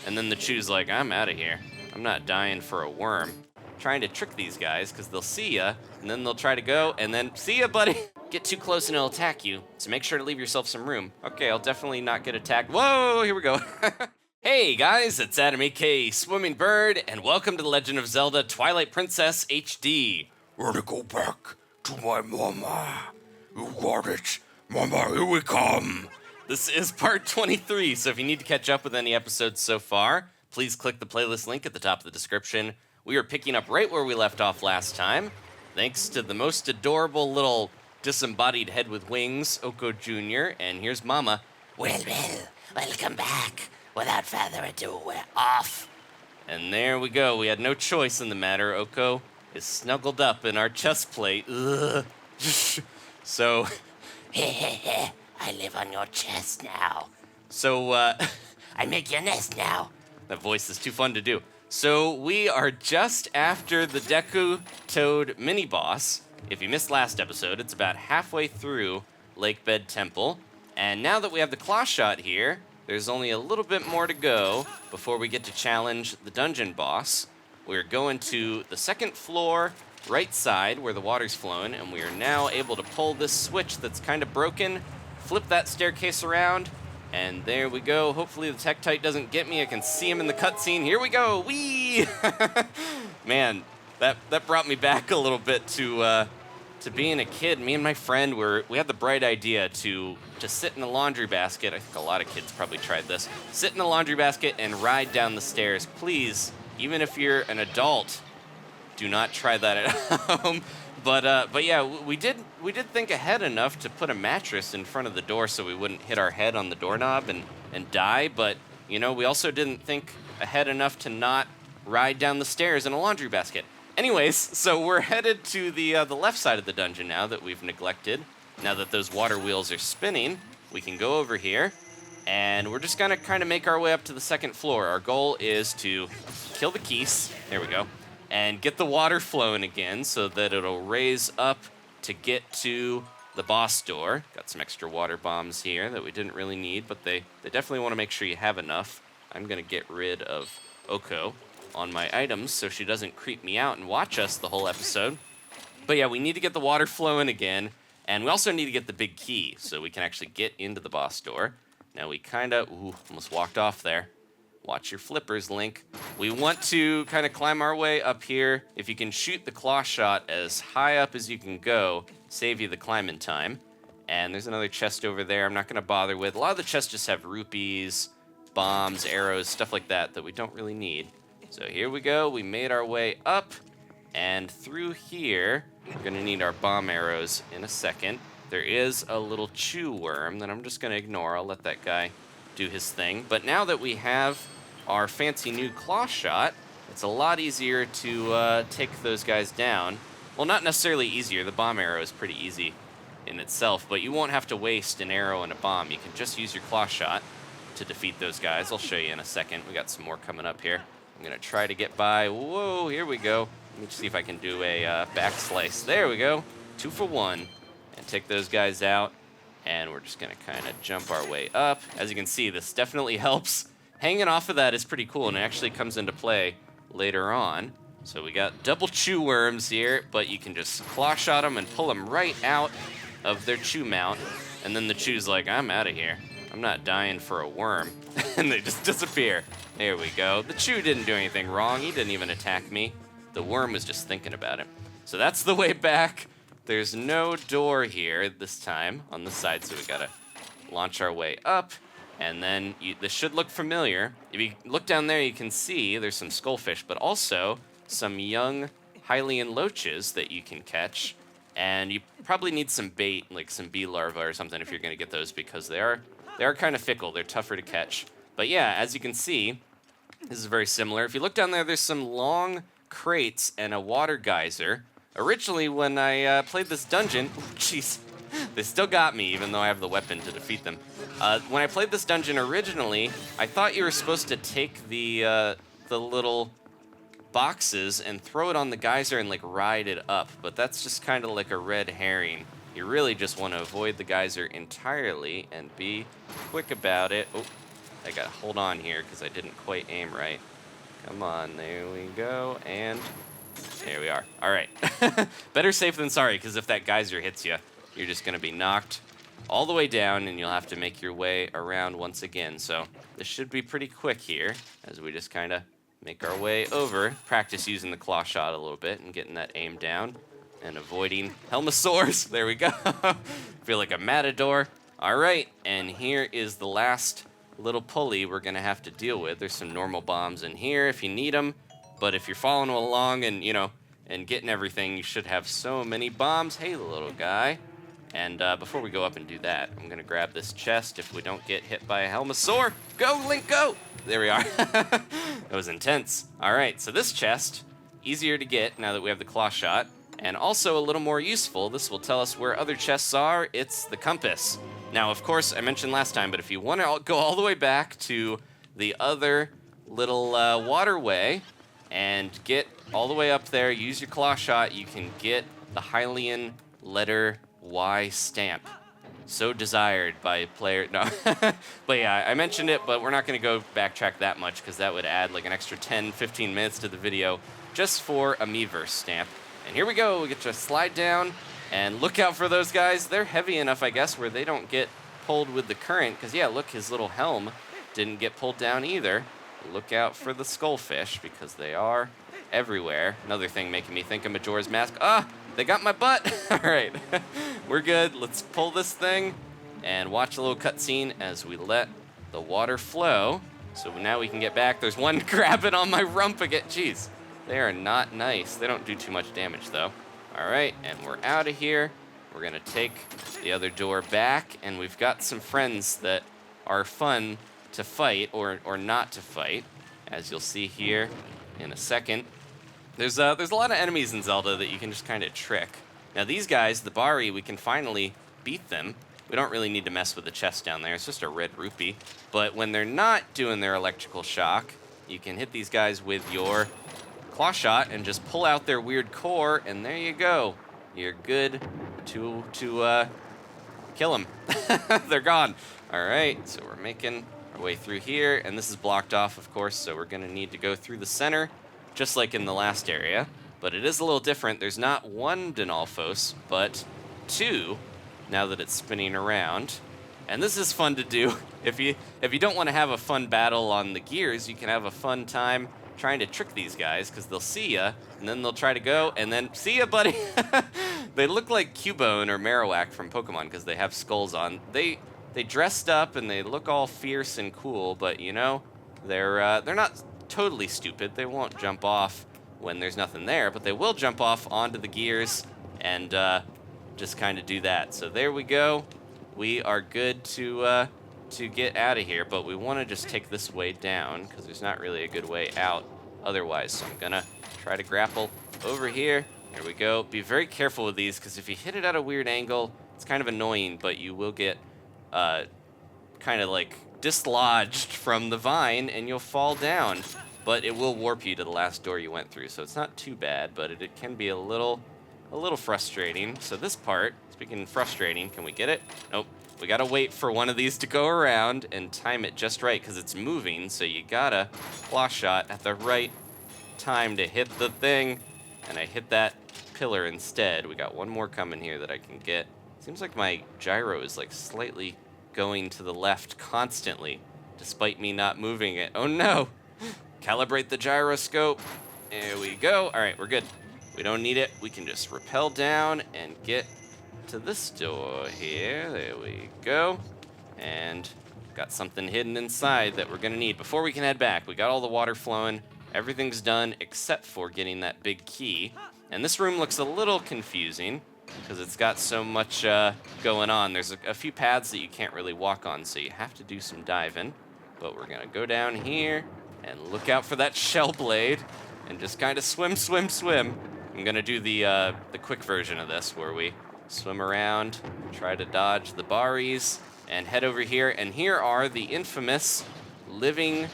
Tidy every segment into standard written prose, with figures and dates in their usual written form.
And then the chew's like, I'm out of here. I'm not dying for a worm. Trying to trick these guys because they'll see ya, and then they'll try to go, and then see ya, buddy. Get too close and it'll attack you, so make sure to leave yourself some room. Okay, I'll definitely not get attacked. Whoa, here we go. Hey guys, it's Adam aka Swimming Bird, and welcome to The Legend of Zelda Twilight Princess HD. We're to go back to my mama. You got it. Mama, here we come. This is part 23, so if you need to catch up with any episodes so far, please click the playlist link at the top of the description. We are picking up right where we left off last time, thanks to the most adorable little disembodied head with wings, Ooccoo Jr., and here's Mama. Well, welcome back. Without further ado, we're off. And there we go. We had no choice in the matter. Ooccoo is snuggled up in our chest plate. Ugh. So... I live on your chest now. So, I make your nest now. That voice is too fun to do. So we are just after the Deku Toad mini-boss. If you missed last episode, it's about halfway through Lakebed Temple. And now that we have the Clawshot here, there's only a little bit more to go before we get to challenge the dungeon boss. We're going to the second floor, right side, where the water's flowing, and we are now able to pull this switch that's kind of broken, flip that staircase around, and there we go. Hopefully the Tektite doesn't get me. I can see him in the cutscene. Here we go. Whee! Man, that brought me back a little bit to being a kid. Me and my friend we had the bright idea to sit in a laundry basket. I think a lot of kids probably tried this. Sit in a laundry basket and ride down the stairs. Please, even if you're an adult, do not try that at home. But yeah, we did think ahead enough to put a mattress in front of the door so we wouldn't hit our head on the doorknob and die. But, you know, we also didn't think ahead enough to not ride down the stairs in a laundry basket. Anyways, so we're headed to the left side of the dungeon now that we've neglected. Now that those water wheels are spinning, we can go over here, and we're just gonna kind of make our way up to the second floor. Our goal is to kill the Keese. There we go. And get the water flowing again so that it'll raise up to get to the boss door. Got some extra water bombs here that we didn't really need, but they definitely want to make sure you have enough. I'm going to get rid of Ooccoo on my items so she doesn't creep me out and watch us the whole episode. But yeah, we need to get the water flowing again, and we also need to get the big key so we can actually get into the boss door. Now we kind of, almost walked off there. Watch your flippers, Link. We want to kind of climb our way up here. If you can shoot the Clawshot as high up as you can go, save you the climbing time. And there's another chest over there I'm not going to bother with. A lot of the chests just have rupees, bombs, arrows, stuff like that we don't really need. So here we go. We made our way up. And through here, we're going to need our bomb arrows in a second. There is a little chew worm that I'm just going to ignore. I'll let that guy do his thing. But now that we have our fancy new Clawshot, it's a lot easier to take those guys down. Well, not necessarily easier. The bomb arrow is pretty easy in itself, but you won't have to waste an arrow and a bomb. You can just use your Clawshot to defeat those guys. I'll show you in a second. We got some more coming up here. I'm going to try to get by. Whoa, here we go. Let me see if I can do a back slice. There we go. 2 for 1. And take those guys out. And we're just going to kind of jump our way up. As you can see, this definitely helps. Hanging off of that is pretty cool, and it actually comes into play later on. So we got double chew worms here, but you can just Clawshot them and pull them right out of their chew mount. And then the chew's like, I'm out of here. I'm not dying for a worm. And they just disappear. There we go. The chew didn't do anything wrong. He didn't even attack me. The worm was just thinking about it. So that's the way back. There's no door here this time on the side, so we gotta launch our way up. And then this should look familiar. If you look down there, you can see there's some Skullfish, but also some young Hylian Loaches that you can catch. And you probably need some bait, like some bee larvae or something if you're going to get those, because they are kind of fickle. They're tougher to catch. But yeah, as you can see, this is very similar. If you look down there, there's some long crates and a water geyser. Originally, when I played this dungeon, jeez. They still got me, even though I have the weapon to defeat them. When I played this dungeon originally, I thought you were supposed to take the little boxes and throw it on the geyser and like ride it up, but that's just kind of like a red herring. You really just want to avoid the geyser entirely and be quick about it. Oh, I got to hold on here because I didn't quite aim right. Come on, there we go, and there we are. All right. Better safe than sorry, because if that geyser hits you, you're just going to be knocked all the way down, and you'll have to make your way around once again. So this should be pretty quick here, as we just kind of make our way over. Practice using the Clawshot a little bit and getting that aim down and avoiding Helmasaurs. There we go. Feel like a matador. All right, and here is the last little pulley we're going to have to deal with. There's some normal bombs in here if you need them, but if you're following along and, you know, and getting everything, you should have so many bombs. Hey, little guy. And before we go up and do that, I'm going to grab this chest if we don't get hit by a Helmasaur. Go, Link, go! There we are. That was intense. All right, so this chest, easier to get now that we have the Clawshot, and also a little more useful. This will tell us where other chests are. It's the compass. Now, of course, I mentioned last time, but if you want to go all the way back to the other little waterway and get all the way up there, use your Clawshot, you can get the Hylian letter Y stamp. So desired by player. No. But yeah, I mentioned it, but we're not going to go backtrack that much because that would add like an extra 10, 15 minutes to the video just for a Miiverse stamp. And here we go. We get to slide down and look out for those guys. They're heavy enough, I guess, where they don't get pulled with the current. Because, yeah, look, his little helm didn't get pulled down either. Look out for the Skullfish because they are everywhere. Another thing making me think of Majora's Mask. Ah, they got my butt. All right, we're good. Let's pull this thing and watch a little cutscene as we let the water flow. So now we can get back. There's one grabbing on my rump again. Jeez, they are not nice. They don't do too much damage, though. All right, and we're out of here. We're going to take the other door back, and we've got some friends that are fun to fight or not to fight, as you'll see here in a second. There's a lot of enemies in Zelda that you can just kind of trick. Now these guys, the Bari, we can finally beat them. We don't really need to mess with the chest down there. It's just a red rupee. But when they're not doing their electrical shock, you can hit these guys with your Clawshot and just pull out their weird core, and there you go. You're good to kill them. They're gone. All right, so we're making our way through here, and this is blocked off, of course, so we're going to need to go through the center, just like in the last area. But it is a little different. There's not one Zalfos, but two, now that it's spinning around. And this is fun to do. If you don't want to have a fun battle on the gears, you can have a fun time trying to trick these guys, because they'll see ya, and then they'll try to go, and then, see ya, buddy! They look like Cubone or Marowak from Pokemon, because they have skulls on. They dressed up, and they look all fierce and cool, but, you know, they're not totally stupid. They won't jump off when there's nothing there, but they will jump off onto the gears and just kind of do that. So there we go. We are good to get out of here, but we want to just take this way down because there's not really a good way out otherwise. So I'm gonna try to grapple over here. There we go. Be very careful with these, because if you hit it at a weird angle, it's kind of annoying, but you will get kind of like dislodged from the vine and you'll fall down. But it will warp you to the last door you went through, so it's not too bad, but it can be a little frustrating. So this part, speaking of frustrating, can we get it? Nope. We gotta wait for one of these to go around and time it just right, because it's moving, so you gotta Clawshot at the right time to hit the thing. And I hit that pillar instead. We got one more coming here that I can get. Seems like my gyro is like slightly going to the left constantly, despite me not moving it. Oh no! Calibrate the gyroscope. There we go. All right, we're good. We don't need it. We can just rappel down and get to this door here. There we go. And got something hidden inside that we're gonna need. Before we can head back, we got all the water flowing. Everything's done except for getting that big key. And this room looks a little confusing because it's got so much going on. There's a few paths that you can't really walk on, so you have to do some diving. But we're gonna go down here and look out for that shell blade and just kind of swim, swim, swim. I'm gonna do the quick version of this where we swim around, try to dodge the Baris, and head over here. And here are the infamous living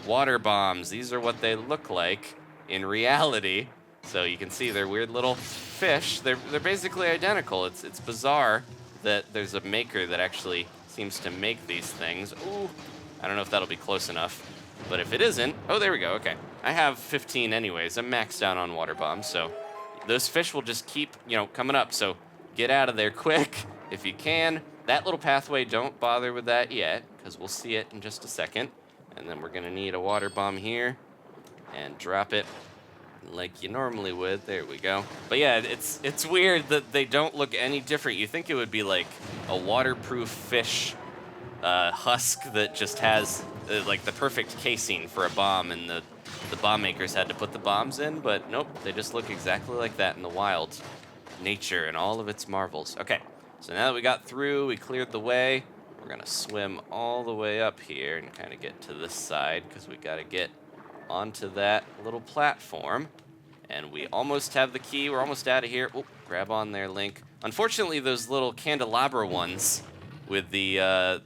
water bombs. These are what they look like in reality. So you can see they're weird little fish. They're basically identical. It's bizarre that there's a maker that actually seems to make these things. Ooh, I don't know if that'll be close enough. But if it isn't, oh, there we go, okay. I have 15 anyways. I'm maxed out on water bombs, so those fish will just keep, coming up. So get out of there quick if you can. That little pathway, don't bother with that yet, because we'll see it in just a second. And then we're gonna need a water bomb here and drop it like you normally would. There we go. But yeah, it's weird that they don't look any different. You think it would be like a waterproof fish husk that just has like the perfect casing for a bomb, and the bomb makers had to put the bombs in, but nope, they just look exactly like that in the wild. Nature and all of its marvels. Okay, so now that we got through, we cleared the way, we're gonna swim all the way up here and kind of get to this side, because we gotta get onto that little platform. And we almost have the key. We're almost out of here. Oh, grab on there, Link. Unfortunately, those little candelabra ones with the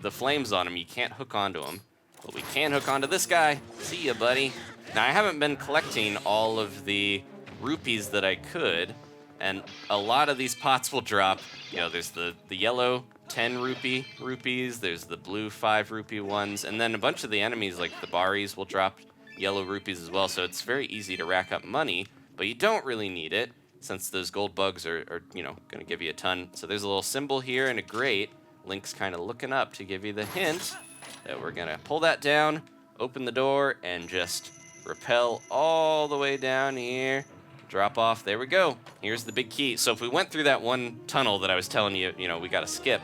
flames on them, you can't hook onto them. But we can hook onto this guy. See ya, buddy. Now, I haven't been collecting all of the rupees that I could, and a lot of these pots will drop. There's the yellow 10 rupees, there's the blue 5 rupee ones, and then a bunch of the enemies, like the Baris, will drop yellow rupees as well, so it's very easy to rack up money, but you don't really need it, since those gold bugs are gonna give you a ton. So there's a little symbol here and a grate. Link's kind of looking up to give you the hint that we're gonna pull that down, open the door, and just rappel all the way down here, drop off. There we go. Here's the big key. So if we went through that one tunnel that I was telling you, we gotta skip,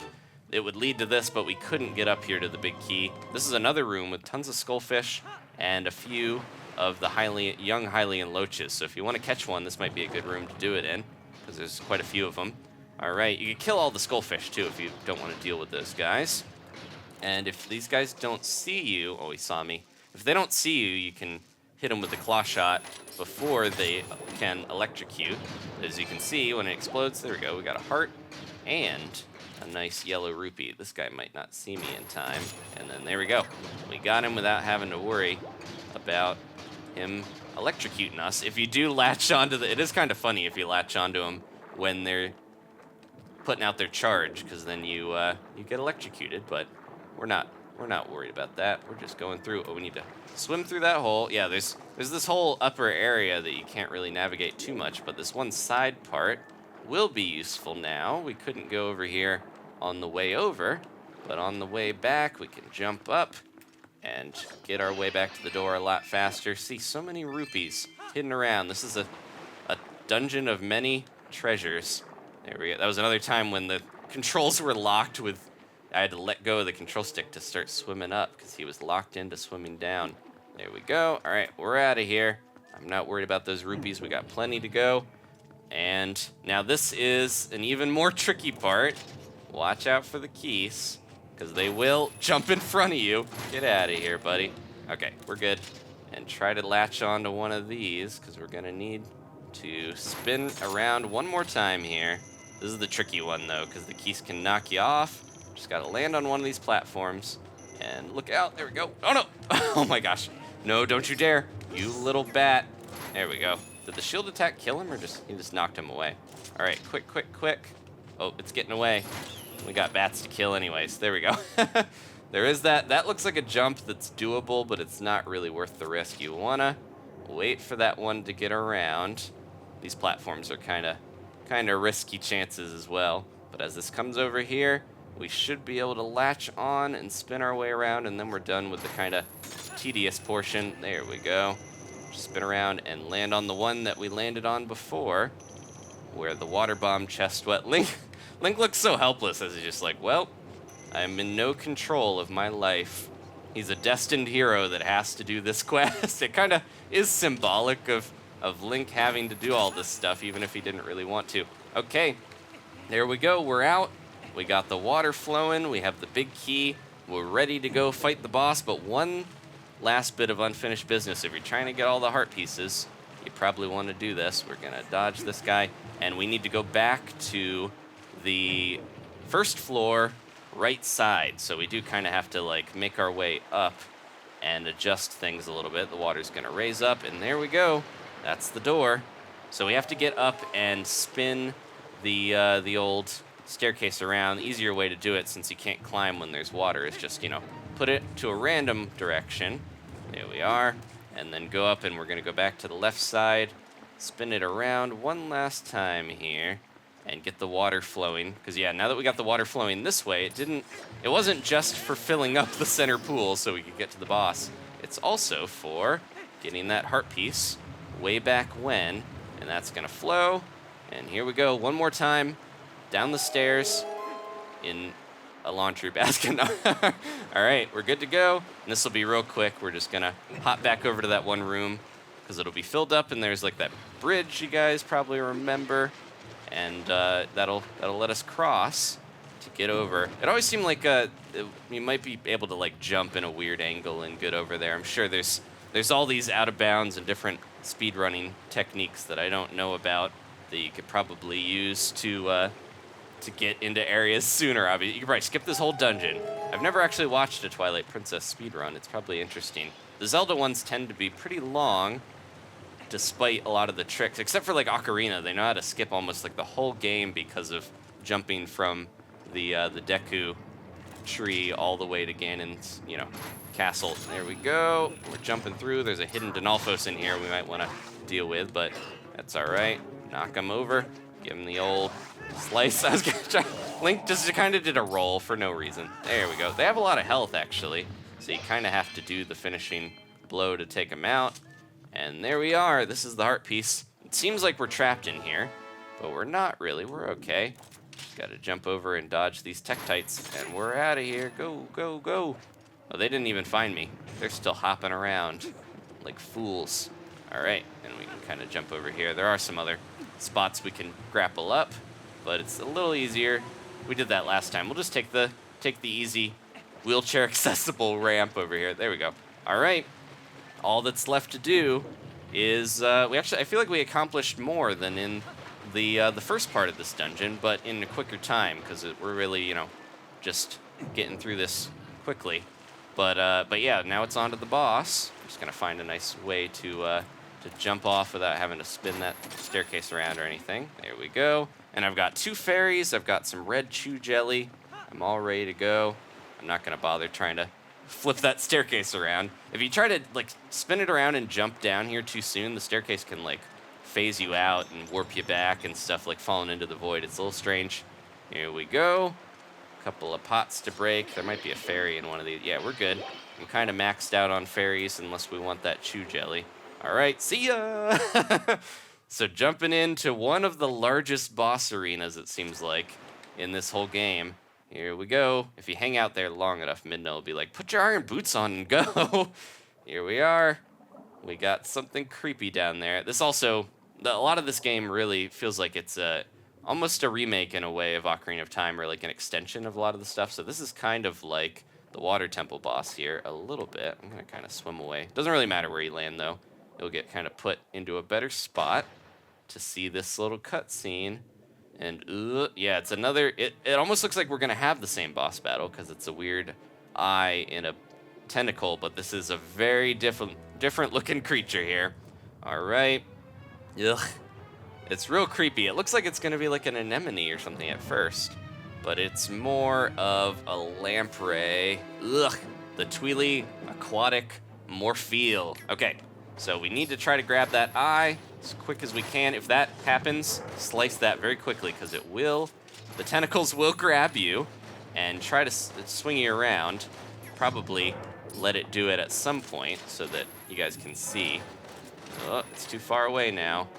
it would lead to this, but we couldn't get up here to the big key. This is another room with tons of skullfish and a few of the young Hylian loaches. So if you want to catch one, this might be a good room to do it in, because there's quite a few of them. All right, you can kill all the skullfish too if you don't want to deal with those guys. And if these guys don't see you, oh, he saw me. If they don't see you, you can hit them with the Clawshot before they can electrocute. As you can see, when it explodes, there we go, we got a heart and a nice yellow rupee. This guy might not see me in time. And then there we go. We got him without having to worry about him electrocuting us. If you do latch onto it is kind of funny if you latch onto them when they're putting out their charge, because then you get electrocuted, but we're not worried about that. We're just going through. Oh, we need to swim through that hole. Yeah, there's this whole upper area that you can't really navigate too much, but this one side part will be useful now. We couldn't go over here on the way over, but on the way back, we can jump up and get our way back to the door a lot faster. See, so many rupees hidden around. This is a dungeon of many treasures. There we go. That was another time when the controls were locked with, I had to let go of the control stick to start swimming up because he was locked into swimming down. There we go. All right, we're out of here. I'm not worried about those rupees. We got plenty to go. And now this is an even more tricky part. Watch out for the Keese, because they will jump in front of you. Get out of here, buddy. Okay, we're good. And try to latch onto one of these, because we're going to need to spin around one more time here. This is the tricky one, though, because the Keese can knock you off. Just got to land on one of these platforms. And look out. There we go. Oh, no. Oh, my gosh. No, don't you dare. You little bat. There we go. Did the shield attack kill him, or he just knocked him away? All right, quick, quick, quick. Oh, it's getting away. We got bats to kill anyways. There we go. There is that. That looks like a jump that's doable, but it's not really worth the risk. You want to wait for that one to get around. These platforms are kind of risky chances as well. But as this comes over here, we should be able to latch on and spin our way around, and then we're done with the kind of tedious portion. There we go. Just spin around and land on the one that we landed on before, where the water bomb chest went. Link looks so helpless as he's just like, well, I'm in no control of my life. He's a destined hero that has to do this quest. It kind of is symbolic of Link having to do all this stuff, even if he didn't really want to. Okay, there we go. We're out. We got the water flowing. We have the big key. We're ready to go fight the boss, but one last bit of unfinished business. If you're trying to get all the heart pieces, you probably want to do this. We're going to dodge this guy, and we need to go back to the first floor right side. So we do kind of have to like make our way up and adjust things a little bit. The water's going to raise up, and there we go. That's the door. So we have to get up and spin the old staircase around. The easier way to do it, since you can't climb when there's water, is just, put it to a random direction. There we are. And then go up, and we're going to go back to the left side, spin it around one last time here, and get the water flowing. Because, yeah, now that we got the water flowing this way, it wasn't just for filling up the center pool so we could get to the boss. It's also for getting that heart piece way back when, and that's going to flow. And here we go, one more time, down the stairs in a laundry basket. All right, we're good to go. And this will be real quick. We're just going to hop back over to that one room because it'll be filled up, and there's like that bridge you guys probably remember. And that'll let us cross to get over. It always seemed like you might be able to like jump in a weird angle and get over there. I'm sure there's all these out of bounds and different speedrunning techniques that I don't know about that you could probably use to get into areas sooner. Obviously, you could probably skip this whole dungeon. I've never actually watched a Twilight Princess speedrun. It's probably interesting. The Zelda ones tend to be pretty long, despite a lot of the tricks, except for like Ocarina. They know how to skip almost like the whole game because of jumping from the Deku tree all the way to Ganon's, castle. There we go. We're jumping through. There's a hidden Lizalfos in here we might want to deal with, but that's all right. Knock him over. Give him the old slice. I was gonna try. Link just kind of did a roll for no reason. There we go. They have a lot of health actually, so you kind of have to do the finishing blow to take them out. And there we are. This is the heart piece. It seems like we're trapped in here, but we're not really. We're okay. Got to jump over and dodge these Tektites, and we're out of here. Go, go, go. Oh, they didn't even find me. They're still hopping around like fools. All right, and we can kind of jump over here. There are some other spots we can grapple up, but it's a little easier. We did that last time. We'll just take the easy wheelchair accessible ramp over here. There we go. All right. All that's left to do is I feel like we accomplished more than in the first part of this dungeon, but in a quicker time because we're really just getting through this quickly. But yeah, now it's on to the boss. I'm just gonna find a nice way to jump off without having to spin that staircase around or anything. There we go. And I've got 2 fairies. I've got some red chew jelly. I'm all ready to go. I'm not gonna bother trying to flip that staircase around. If you try to like spin it around and jump down here too soon, the staircase can like phase you out and warp you back and stuff, like falling into the void. It's a little strange. Here we go. Couple of pots to break. There might be a fairy in one of these. Yeah, we're good. I'm kind of maxed out on fairies unless we want that chew jelly. All right, see ya! So jumping into one of the largest boss arenas, it seems like, in this whole game. Here we go. If you hang out there long enough, Midna will be like, put your iron boots on and go. Here we are. We got something creepy down there. This also, a lot of this game really feels like it's almost a remake in a way of Ocarina of Time, or like an extension of a lot of the stuff. So this is kind of like the water temple boss here a little bit. I'm gonna kind of swim away. Doesn't really matter where you land though. You'll get kind of put into a better spot to see this little cutscene. And yeah, it's another, it almost looks like we're gonna have the same boss battle because it's a weird eye in a tentacle, but this is a very different looking creature here. All right. Ugh. It's real creepy. It looks like it's gonna be like an anemone or something at first, but it's more of a lamprey. Ugh. The Twilit Aquatic Morpheel. Okay, so we need to try to grab that eye as quick as we can. If that happens, slice that very quickly because it will. The tentacles will grab you and try to swing you around. Probably let it do it at some point so that you guys can see. Oh, it's too far away now.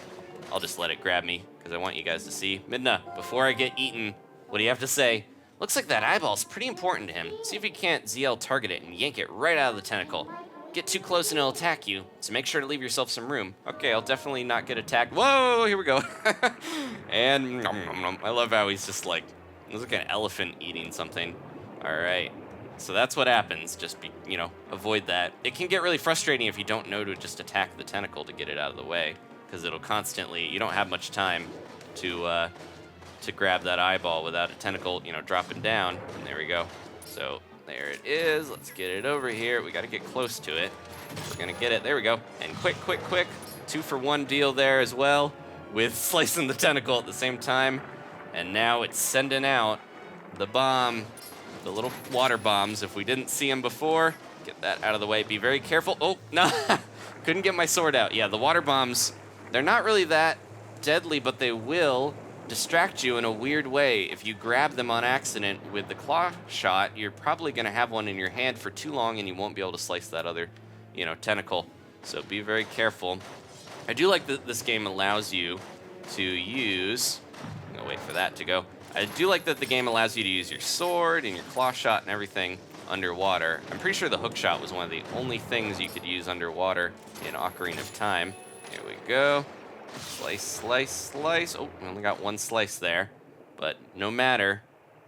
I'll just let it grab me because I want you guys to see. Midna, before I get eaten, what do you have to say? Looks like that eyeball's pretty important to him. See if you can't ZL target it and yank it right out of the tentacle. Get too close and it'll attack you, so make sure to leave yourself some room. Okay, I'll definitely not get attacked. Whoa, here we go. And nom, nom, nom. I love how he's just like, it's like an elephant eating something. All right, so that's what happens. Just be, avoid that. It can get really frustrating if you don't know to just attack the tentacle to get it out of the way, because it'll constantly, you don't have much time to grab that eyeball without a tentacle, dropping down. And there we go. So there it is. Let's get it over here. We got to get close to it. We're going to get it. There we go. And quick. 2-for-1 deal there as well with slicing the tentacle at the same time. And now it's sending out the bomb. the little water bombs. If we didn't see them before, get that out of the way. Be very careful. Oh, no, couldn't get my sword out. Yeah, the water bombs, they're not really that deadly, but they will distract you in a weird way. If you grab them on accident with the Clawshot, you're probably going to have one in your hand for too long and you won't be able to slice that other, tentacle. So be very careful. I do like that this game allows you to use... I'm going to wait for that to go. I do like that the game allows you to use your sword and your Clawshot and everything underwater. I'm pretty sure the hookshot was one of the only things you could use underwater in Ocarina of Time. Here we go. Slice, slice, slice. Oh, we only got one slice there. But no matter,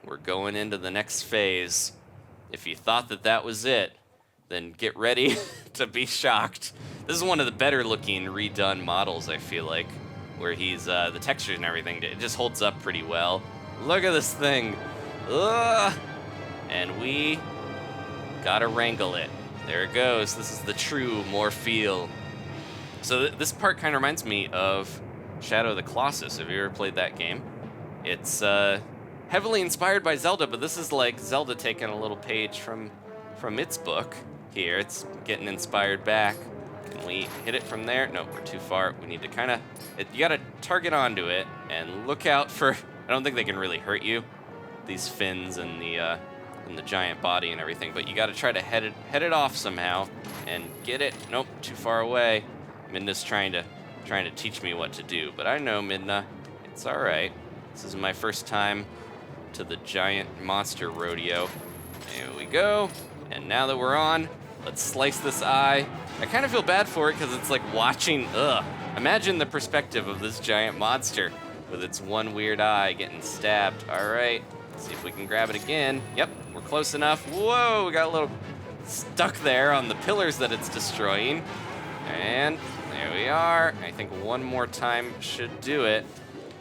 we're going into the next phase. If you thought that that was it, then get ready to be shocked. This is one of the better looking redone models, I feel like, where he's, the textures and everything, it just holds up pretty well. Look at this thing. Ugh. And we gotta wrangle it. There it goes. This is the true Morpheel. So this part kind of reminds me of Shadow of the Colossus. Have you ever played that game? It's heavily inspired by Zelda, but this is like Zelda taking a little page from its book. Here, it's getting inspired back. Can we hit it from there? No, we're too far. We need to kind of... You got to target onto it and look out for... I don't think they can really hurt you, these fins and the giant body and everything, but you got to try to head it off somehow and get it. Nope, too far away. Midna's trying to teach me what to do, but I know, Midna. It's all right. This is my first time to the giant monster rodeo. There we go. And now that we're on, let's slice this eye. I kind of feel bad for it because it's like watching, imagine the perspective of this giant monster with its one weird eye getting stabbed. All right, let's see if we can grab it again. Yep, we're close enough. Whoa, we got a little stuck there on the pillars that it's destroying. And there we are. I think one more time should do it.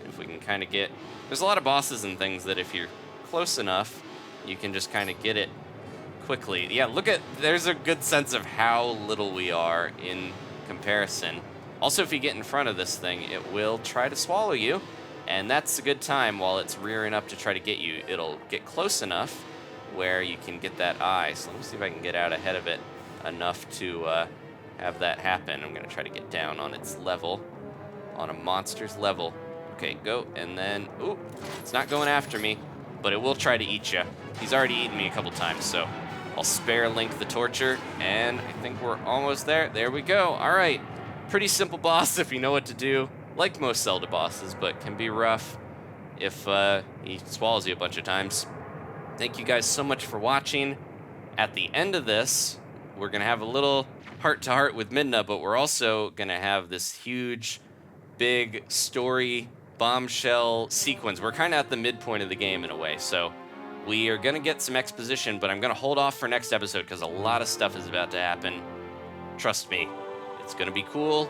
If we can kind of get... There's a lot of bosses and things that if you're close enough, you can just kind of get it quickly. Yeah, look at... There's a good sense of how little we are in comparison. Also, if you get in front of this thing, it will try to swallow you. And that's a good time while it's rearing up to try to get you. It'll get close enough where you can get that eye. So let me see if I can get out ahead of it enough to... have that happen. I'm gonna try to get down on its level, on a monster's level. Okay, go, and then, ooh, it's not going after me, but it will try to eat you. He's already eaten me a couple times, so I'll spare Link the torture, and I think we're almost there. There we go, all right. Pretty simple boss if you know what to do, like most Zelda bosses, but can be rough if he swallows you a bunch of times. Thank you guys so much for watching. At the end of this, we're gonna have a little heart-to-heart with Midna, but we're also going to have this huge, big story bombshell sequence. We're kind of at the midpoint of the game in a way, so we are going to get some exposition, but I'm going to hold off for next episode because a lot of stuff is about to happen. Trust me, it's going to be cool.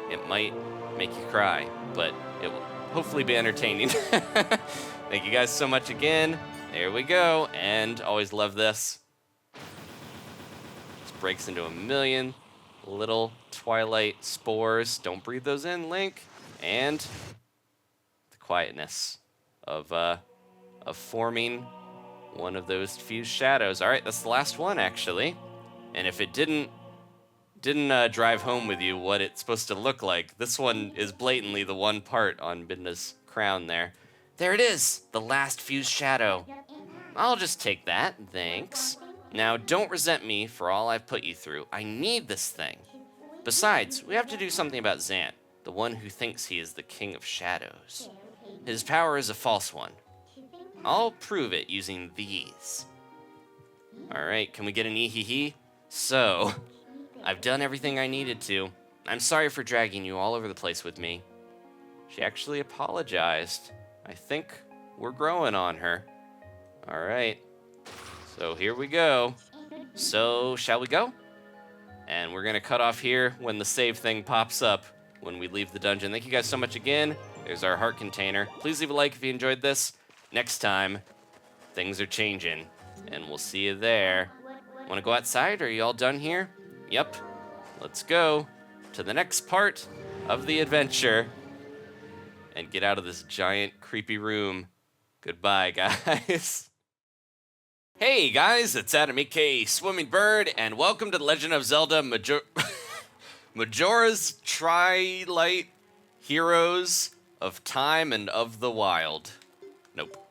It might make you cry, but it will hopefully be entertaining. Thank you guys so much again. There we go, and always love this. Breaks into a million little Twilight spores. Don't breathe those in, Link. And the quietness of forming one of those fused shadows. All right, that's the last one, actually. And if it didn't drive home with you what it's supposed to look like, this one is blatantly the one part on Midna's crown there. There it is, the last fused shadow. I'll just take that, thanks. Now, don't resent me for all I've put you through. I need this thing. Besides, we have to do something about Zant, the one who thinks he is the King of Shadows. His power is a false one. I'll prove it using these. All right, can we get an ee-hee-hee? So, I've done everything I needed to. I'm sorry for dragging you all over the place with me. She actually apologized. I think we're growing on her. All right. So here we go. So shall we go? And we're gonna cut off here when the save thing pops up when we leave the dungeon. Thank you guys so much again. There's our heart container. Please leave a like if you enjoyed this. Next time, things are changing, and we'll see you there. Wanna go outside? Are you all done here? Yep. Let's go to the next part of the adventure and get out of this giant, creepy room. Goodbye, guys. Hey guys, it's Adam aka Swimming Bird, and welcome to the Legend of Zelda Majora's Twilight Heroes of Time and of the Wild. Nope.